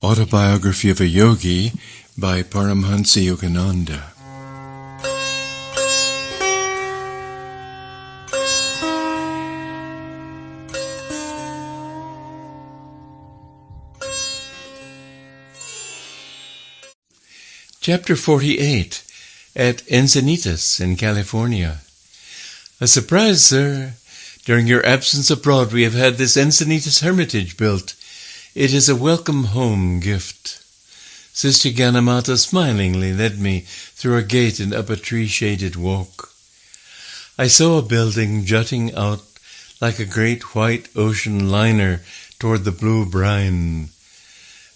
Autobiography of a Yogi by Paramahamsa Yogananda. Chapter 48, at Encinitas in California. A surprise, sir. During your absence abroad, we have had this Encinitas hermitage built. It is a welcome home gift. Sister Ganamata smilingly led me through a gate and up a tree-shaded walk. I saw a building jutting out like a great white ocean liner toward the blue brine.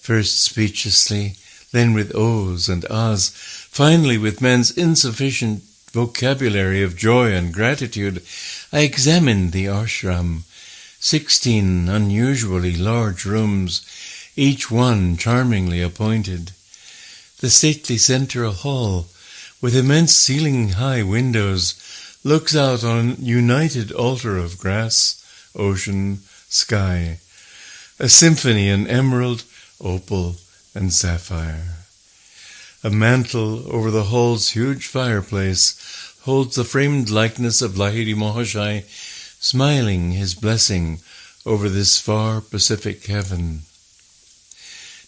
First speechlessly, then with ohs and ahs, finally with man's insufficient vocabulary of joy and gratitude, I examined the ashram. 16 unusually large rooms, each one charmingly appointed. The stately central hall, with immense ceiling-high windows, looks out on a united altar of grass, ocean, sky, a symphony in emerald, opal, and sapphire. A mantle over the hall's huge fireplace holds the framed likeness of Lahiri Mahashai, smiling his blessing over this far Pacific heaven.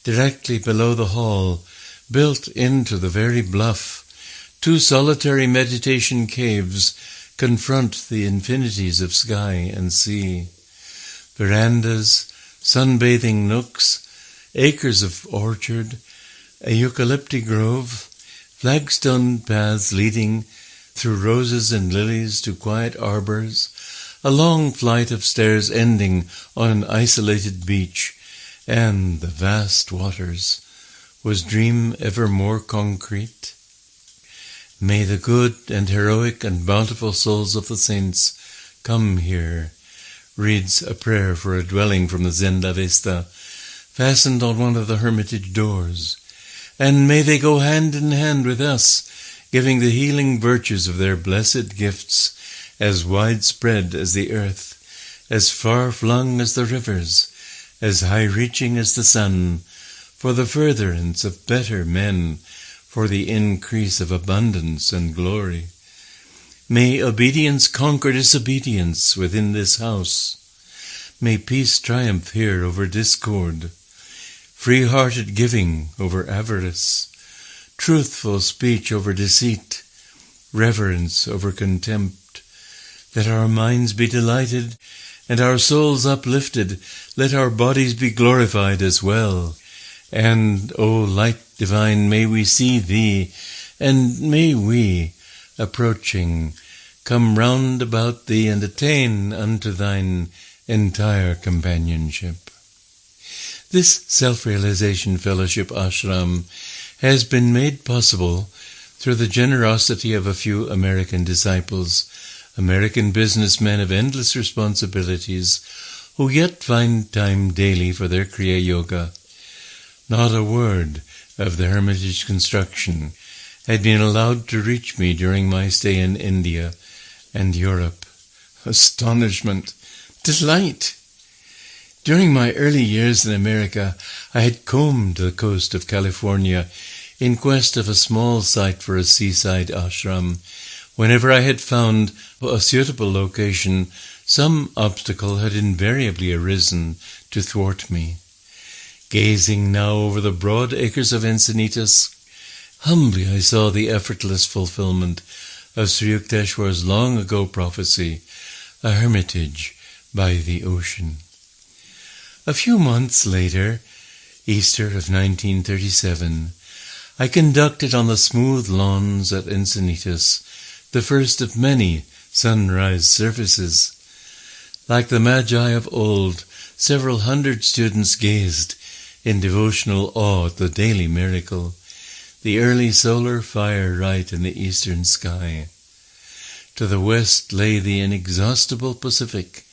Directly below the hall, built into the very bluff, 2 solitary meditation caves confront the infinities of sky and sea. Verandas, sunbathing nooks, acres of orchard, a eucalypti grove, flagstone paths leading through roses and lilies to quiet arbors, a long flight of stairs ending on an isolated beach, and the vast waters. Was dream ever more concrete? May the good and heroic and bountiful souls of the saints come here, reads a prayer for a dwelling from the Zenda Vesta, fastened on one of the hermitage doors. And may they go hand in hand with us, giving the healing virtues of their blessed gifts, as widespread as the earth, as far-flung as the rivers, as high-reaching as the sun, for the furtherance of better men, for the increase of abundance and glory. May obedience conquer disobedience within this house. May peace triumph here over discord, free-hearted giving over avarice, truthful speech over deceit, reverence over contempt. Let our minds be delighted, and our souls uplifted. Let our bodies be glorified as well. And, O light divine, may we see thee, and may we, approaching, come round about thee and attain unto thine entire companionship. This self-realization fellowship ashram has been made possible through the generosity of a few American disciples, American businessmen of endless responsibilities, who yet find time daily for their Kriya Yoga. Not a word of the hermitage construction had been allowed to reach me during my stay in India and Europe. Astonishment, delight! During my early years in America, I had combed the coast of California in quest of a small site for a seaside ashram. Whenever I had found a suitable location, some obstacle had invariably arisen to thwart me. Gazing now over the broad acres of Encinitas, humbly I saw the effortless fulfillment of Sri Yukteswar's long ago prophecy, a hermitage by the ocean. A few months later, Easter of 1937, I conducted on the smooth lawns at Encinitas the first of many sunrise services. Like the Magi of old, several hundred students gazed in devotional awe at the daily miracle, the early solar fire right in the eastern sky. To the west lay the inexhaustible Pacific,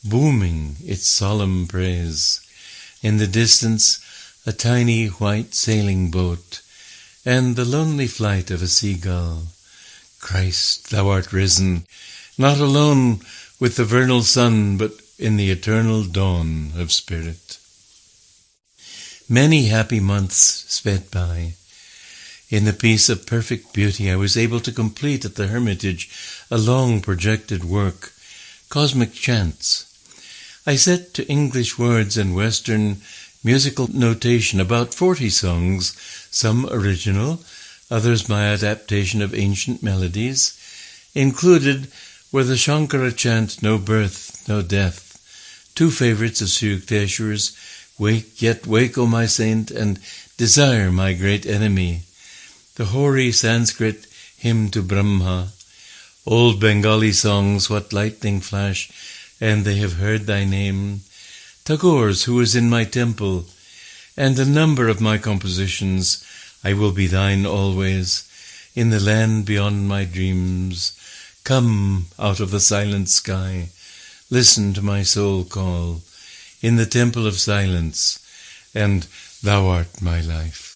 booming its solemn praise. In the distance, a tiny white sailing boat, and the lonely flight of a seagull. Christ, thou art risen, not alone with the vernal sun, but in the eternal dawn of spirit. Many happy months sped by. In the peace of perfect beauty, I was able to complete at the Hermitage a long projected work, Cosmic Chants. I set to English words and Western musical notation about 40 songs, some original, others my adaptation of ancient melodies. Included were the Shankara chant, No Birth, No Death, two favorites of Sri Yukteswar's, Wake, Yet Wake, O My Saint, and Desire, My Great Enemy, the hoary Sanskrit hymn to Brahma, old Bengali songs, What Lightning Flash, and They Have Heard Thy Name, Tagore's Who Is in My Temple, and a number of my compositions, I Will Be Thine Always, In the Land Beyond My Dreams, Come Out of the Silent Sky, Listen to My Soul Call, In the Temple of Silence, and Thou Art My Life.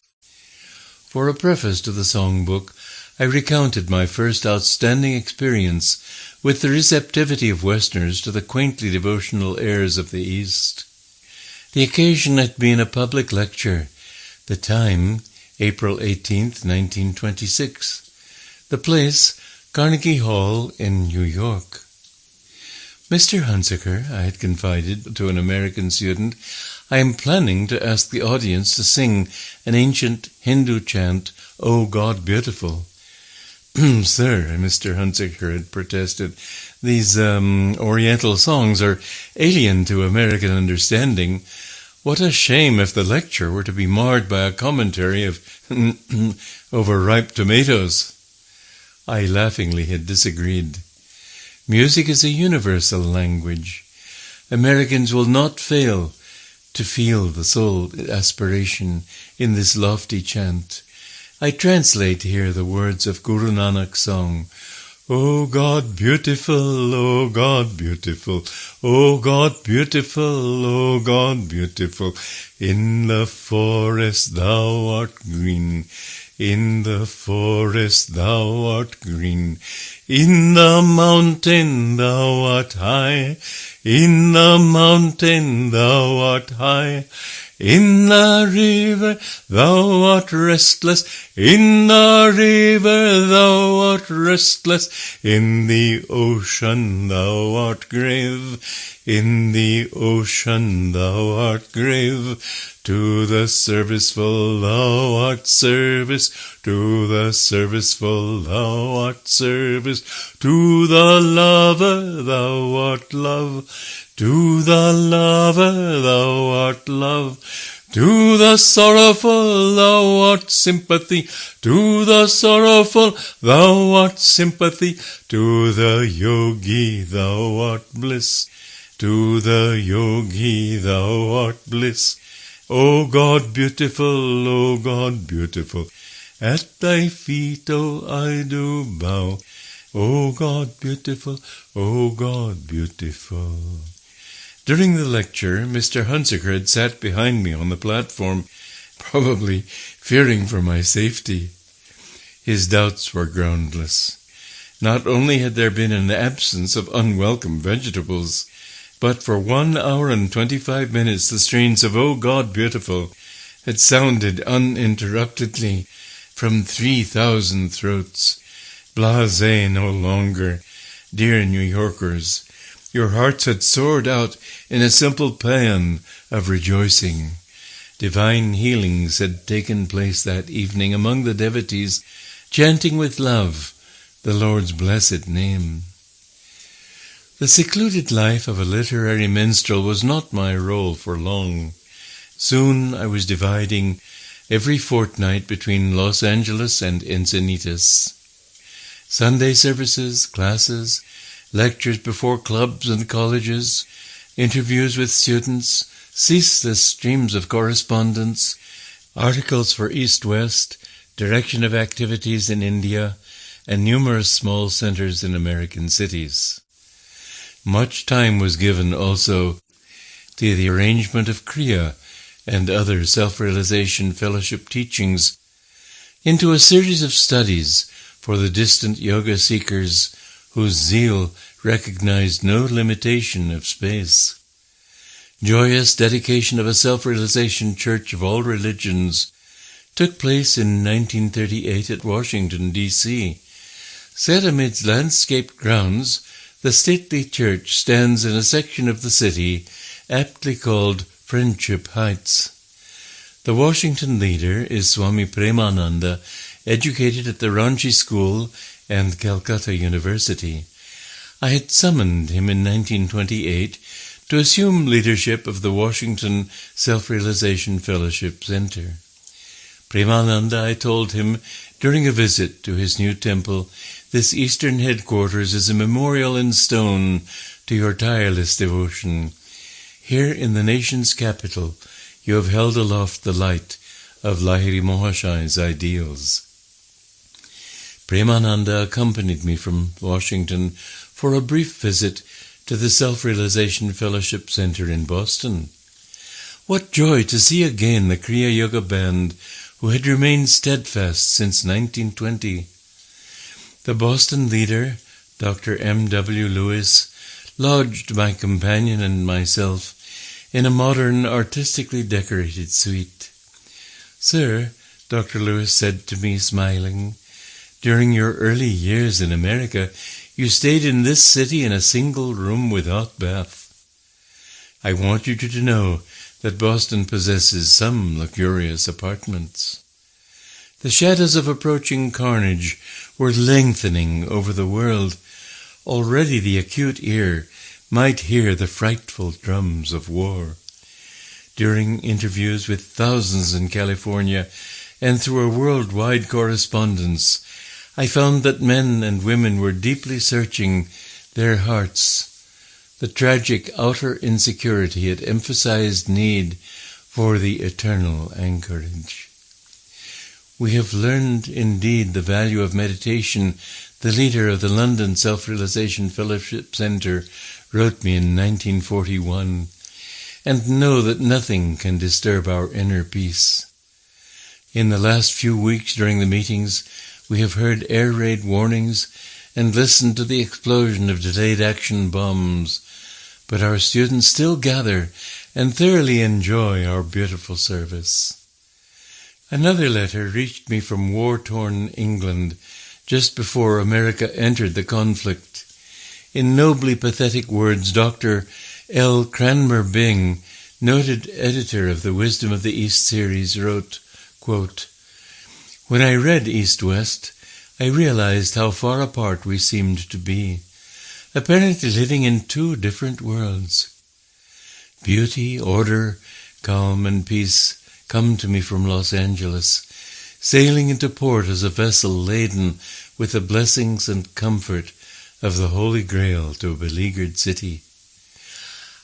For a preface to the songbook, I recounted my first outstanding experience with the receptivity of Westerners to the quaintly devotional airs of the East. The occasion had been a public lecture, the time, April 18th, 1926. The place, Carnegie Hall in New York. Mr. Hunsaker, I had confided to an American student, I am planning to ask the audience to sing an ancient Hindu chant, O God Beautiful. Sir, Mr. Hunsaker had protested, these Oriental songs are alien to American understanding. What a shame if the lecture were to be marred by a commentary of over ripe tomatoes. I laughingly had disagreed. Music is a universal language. Americans will not fail to feel the soul aspiration in this lofty chant. I translate here the words of Guru Nanak's song, O God beautiful, O God beautiful, O God beautiful, O God beautiful, in the forest thou art green, in the forest thou art green, in the mountain thou art high, in the mountain thou art high, in the river thou art restless, in the river thou art restless, in the ocean thou art grave, in the ocean thou art grave, to the serviceful thou art service, to the serviceful thou art service, to the lover thou art love, to the lover thou art love, to the sorrowful thou art sympathy, to the sorrowful thou art sympathy, to the yogi thou art bliss, to the yogi thou art bliss. O God beautiful, O God beautiful, at thy feet, O I do bow. O God beautiful, O God beautiful. During the lecture, Mr. Hunsaker had sat behind me on the platform, probably fearing for my safety. His doubts were groundless. Not only had there been an absence of unwelcome vegetables, but for 1 hour and 25 minutes the strains of O God Beautiful had sounded uninterruptedly from 3,000 throats. Blasé no longer, dear New Yorkers, your hearts had soared out in a simple paean of rejoicing. Divine healings had taken place that evening among the devotees, chanting with love the Lord's blessed name. The secluded life of a literary minstrel was not my role for long. Soon I was dividing every fortnight between Los Angeles and Encinitas. Sunday services, classes, lectures before clubs and colleges, interviews with students, ceaseless streams of correspondence, articles for East-West, direction of activities in India, and numerous small centers in American cities. Much time was given also to the arrangement of Kriya and other self-realization fellowship teachings, into a series of studies for the distant yoga seekers whose zeal recognized no limitation of space. joyous dedication of a self-realization church of all religions took place in 1938 at Washington, D.C. Set amidst landscaped grounds, the stately church stands in a section of the city aptly called Friendship Heights. The Washington leader is Swami Paramahamsa, educated at the Ranchi School and Calcutta University. I had summoned him in 1928 to assume leadership of the Washington Self-Realization Fellowship Center. Premananda, I told him during a visit to his new temple, this eastern headquarters is a memorial in stone to your tireless devotion. Here in the nation's capital, you have held aloft the light of Lahiri Mahashai's ideals. Premananda accompanied me from Washington for a brief visit to the Self-Realization Fellowship Center in Boston. What joy to see again the Kriya Yoga band who had remained steadfast since 1920. The Boston leader, Dr. M.W. Lewis, lodged my companion and myself in a modern, artistically decorated suite. "Sir," Dr. Lewis said to me, smiling, "during your early years in America, you stayed in this city in a single room with hot bath. I want you to know that Boston possesses some luxurious apartments." The shadows of approaching carnage were lengthening over the world. Already the acute ear might hear the frightful drums of war. During interviews with thousands in California and through a worldwide correspondence, I found that men and women were deeply searching their hearts. The tragic outer insecurity had emphasized need for the eternal anchorage. We have learned indeed the value of meditation, the leader of the London Self-Realization Fellowship Center wrote me in 1941, and know that nothing can disturb our inner peace. In the last few weeks during the meetings, we have heard air raid warnings and listened to the explosion of delayed action bombs, but our students still gather and thoroughly enjoy our beautiful service. Another letter reached me from war-torn England just before America entered the conflict. In nobly pathetic words, Dr. L. Cranmer Bing, noted editor of the Wisdom of the East series, wrote, quote, "When I read East-West, I realized how far apart we seemed to be, apparently living in two different worlds. Beauty, order, calm, and peace come to me from Los Angeles, sailing into port as a vessel laden with the blessings and comfort of the Holy Grail to a beleaguered city.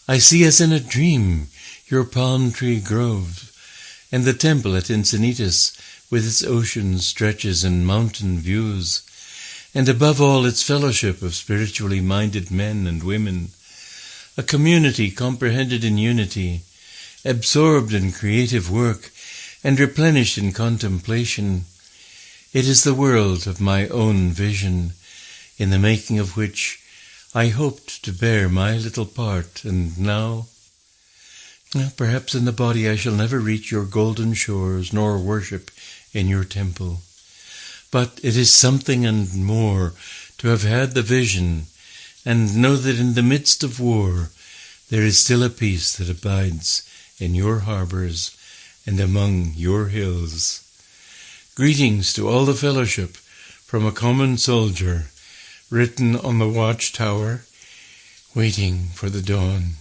I see as in a dream your palm tree grove, and the temple at Encinitas with its ocean stretches and mountain views, and above all its fellowship of spiritually minded men and women, a community comprehended in unity, absorbed in creative work, and replenished in contemplation. It is the world of my own vision, in the making of which I hoped to bear my little part, and now, perhaps in the body I shall never reach your golden shores, nor worship in your temple. But it is something and more to have had the vision, and know that in the midst of war there is still a peace that abides in your harbors and among your hills. Greetings to all the fellowship from a common soldier, written on the watchtower, waiting for the dawn."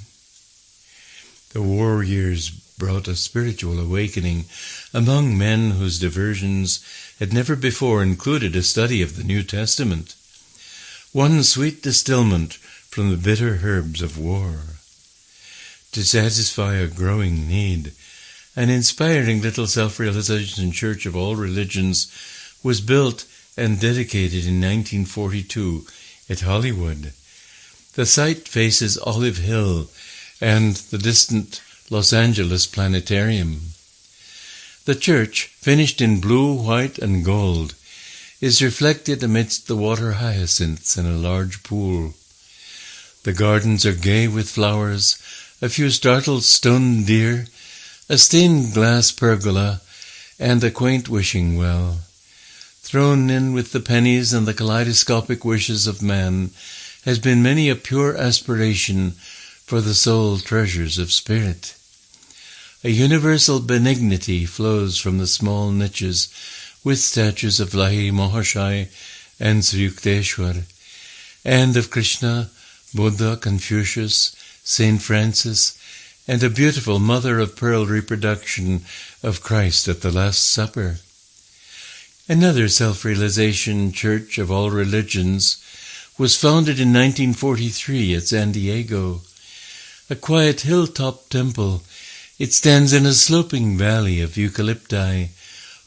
The war years brought a spiritual awakening among men whose diversions had never before included a study of the New Testament. One sweet distilment from the bitter herbs of war. To satisfy a growing need, an inspiring little self-realization church of all religions was built and dedicated in 1942 at Hollywood. The site faces Olive Hill and the distant Los Angeles Planetarium. The church, finished in blue, white, and gold, is reflected amidst the water hyacinths in a large pool. The gardens are gay with flowers, a few startled stone deer, a stained glass pergola, and a quaint wishing well. Thrown in with the pennies and the kaleidoscopic wishes of man has been many a pure aspiration for the soul treasures of spirit. A universal benignity flows from the small niches with statues of Lahiri Mahashai and Sri Yukteswar, and of Krishna, Buddha, Confucius, Saint Francis, and a beautiful mother-of-pearl reproduction of Christ at the Last Supper. Another self-realization church of all religions was founded in 1943 at San Diego. A quiet hilltop temple, it stands in a sloping valley of eucalypti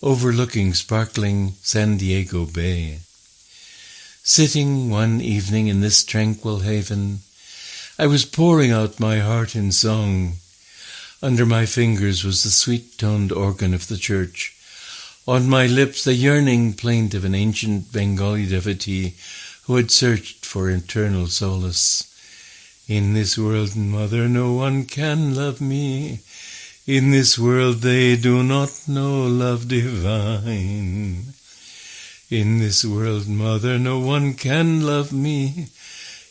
overlooking sparkling San Diego Bay. Sitting one evening in this tranquil haven, I was pouring out my heart in song. Under my fingers was the sweet-toned organ of the church. On my lips the yearning plaint of an ancient Bengali devotee who had searched for eternal solace. In this world, mother, no one can love me. In this world they do not know love divine. In this world, mother, no one can love me.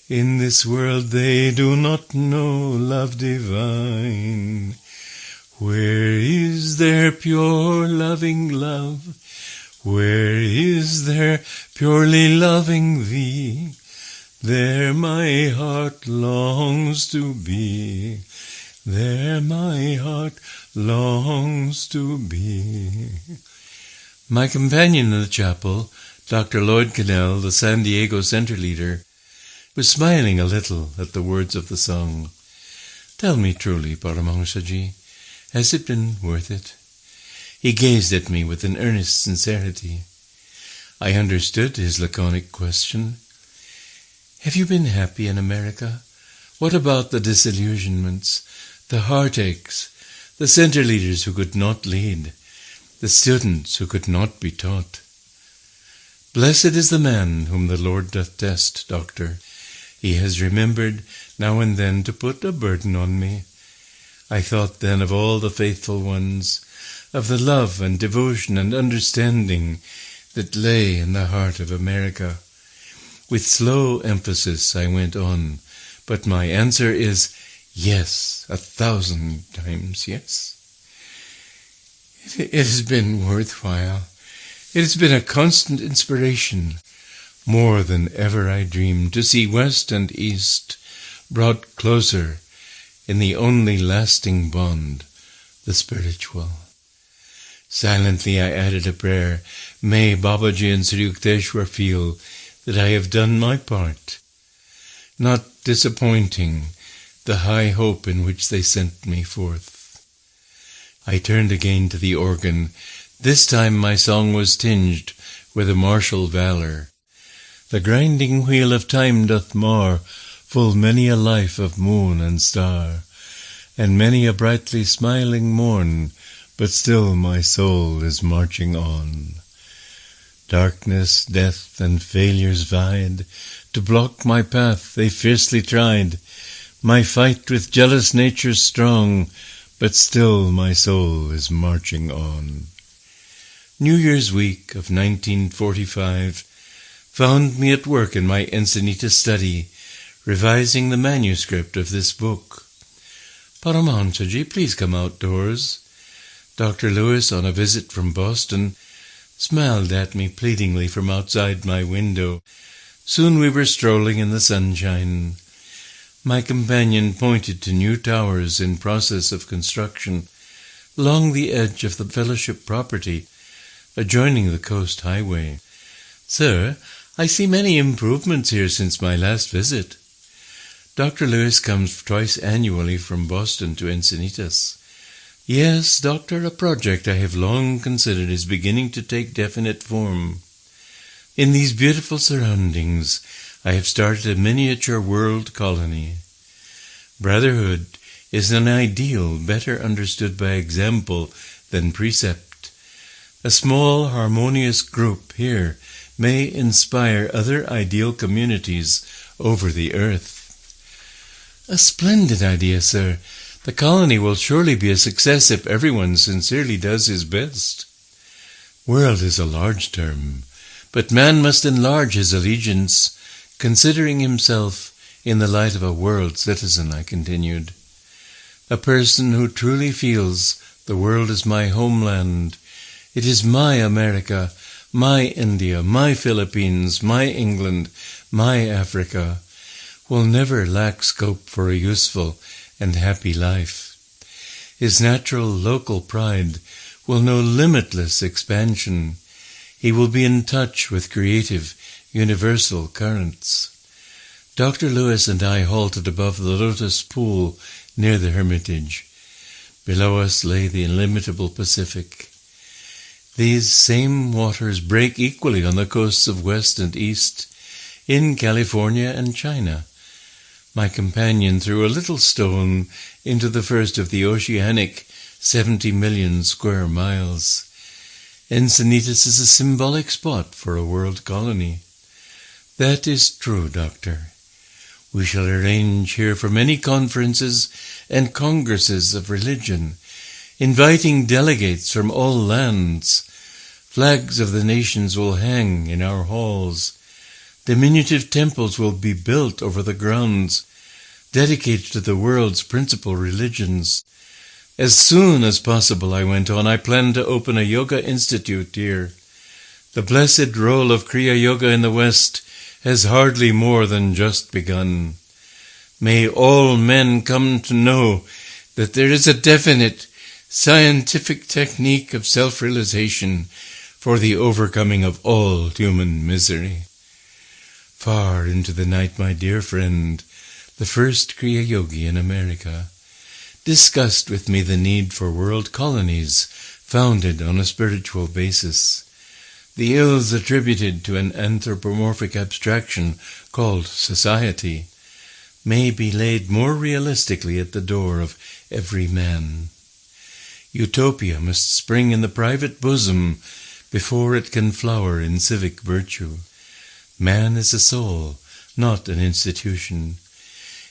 In this world they do not know love divine. Where is there pure loving love? Where is there purely loving thee? There my heart longs to be. There my heart longs to be. My companion in the chapel, Dr. Lloyd Cannell, the San Diego Center leader, was smiling a little at the words of the song. Tell me truly, Paramahamsaji, has it been worth it? He gazed at me with an earnest sincerity. I understood his laconic question. Have you been happy in America? What about the disillusionments, the heartaches, the center leaders who could not lead, the students who could not be taught? Blessed is the man whom the Lord doth test, Doctor. He has remembered now and then to put a burden on me. I thought then of all the faithful ones, of the love and devotion and understanding that lay in the heart of America. With slow emphasis I went on, but my answer is yes, 1,000 times yes. It has been worthwhile. It has been a constant inspiration, more than ever I dreamed, to see West and East brought closer in the only lasting bond, the spiritual. Silently I added a prayer. May Babaji and Sri Yukteswar feel that I have done my part, not disappointing the high hope in which they sent me forth. I turned again to the organ. This time my song was tinged with a martial valor. The grinding wheel of time doth mar full many a life of moon and star, and many a brightly smiling morn, but still my soul is marching on. Darkness, death, and failures vied. To block my path they fiercely tried. My fight with jealous nature strong, but still my soul is marching on. New Year's week of 1945 found me at work in my Encinitas study, revising the manuscript of this book. Paramahamsaji, please come outdoors. Dr. Lewis, on a visit from Boston, smiled at me pleadingly from outside my window. Soon we were strolling in the sunshine. My companion pointed to new towers in process of construction along the edge of the fellowship property, adjoining the coast highway. Sir, I see many improvements here since my last visit. Dr. Lewis comes twice annually from Boston to Encinitas. Yes, Doctor, a project I have long considered is beginning to take definite form. In these beautiful surroundings, I have started a miniature world colony. Brotherhood is an ideal better understood by example than precept. A small, harmonious group here may inspire other ideal communities over the earth. A splendid idea, sir. The colony will surely be a success if everyone sincerely does his best. World is a large term, but man must enlarge his allegiance, considering himself in the light of a world citizen, I continued. A person who truly feels the world is my homeland, it is my America, my India, my Philippines, my England, my Africa, will never lack scope for a useful and happy life. His natural local pride will know limitless expansion. He will be in touch with creative, universal currents. Dr. Lewis and I halted above the lotus pool near the hermitage. Below us lay the illimitable Pacific. These same waters break equally on the coasts of West and East, in California and China. My companion threw a little stone into the first of the oceanic 70 million square miles. Encinitas is a symbolic spot for a world colony. That is true, Doctor. We shall arrange here for many conferences and congresses of religion, inviting delegates from all lands. Flags of the nations will hang in our halls. Diminutive temples will be built over the grounds, dedicated to the world's principal religions. As soon as possible, I went on, I plan to open a yoga institute here. The blessed role of Kriya Yoga in the West has hardly more than just begun. May all men come to know that there is a definite scientific technique of self-realization for the overcoming of all human misery. Far into the night, my dear friend, the first Kriya Yogi in America, discussed with me the need for world colonies founded on a spiritual basis. The ills attributed to an anthropomorphic abstraction called society may be laid more realistically at the door of every man. Utopia must spring in the private bosom before it can flower in civic virtue. Man is a soul, not an institution.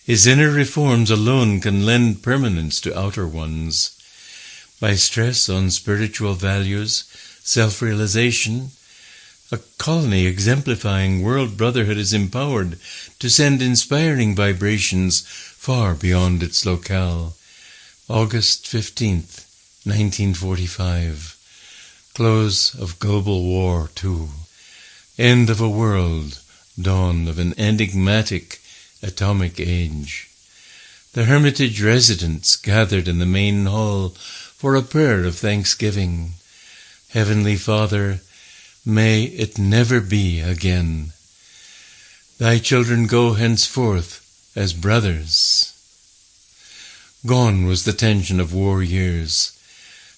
His inner reforms alone can lend permanence to outer ones. By stress on spiritual values, self-realization, a colony exemplifying world brotherhood is empowered to send inspiring vibrations far beyond its locale. August 15th, 1945. Close of Global War II. End of a world, dawn of an enigmatic atomic age. The Hermitage residents gathered in the main hall for a prayer of thanksgiving. Heavenly Father, may it never be again. Thy children go henceforth as brothers. Gone was the tension of war years.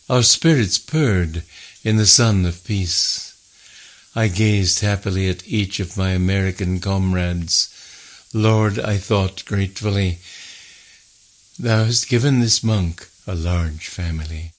Our spirits purred in the sun of peace. I gazed happily at each of my American comrades. Lord, I thought gratefully, Thou hast given this monk a large family.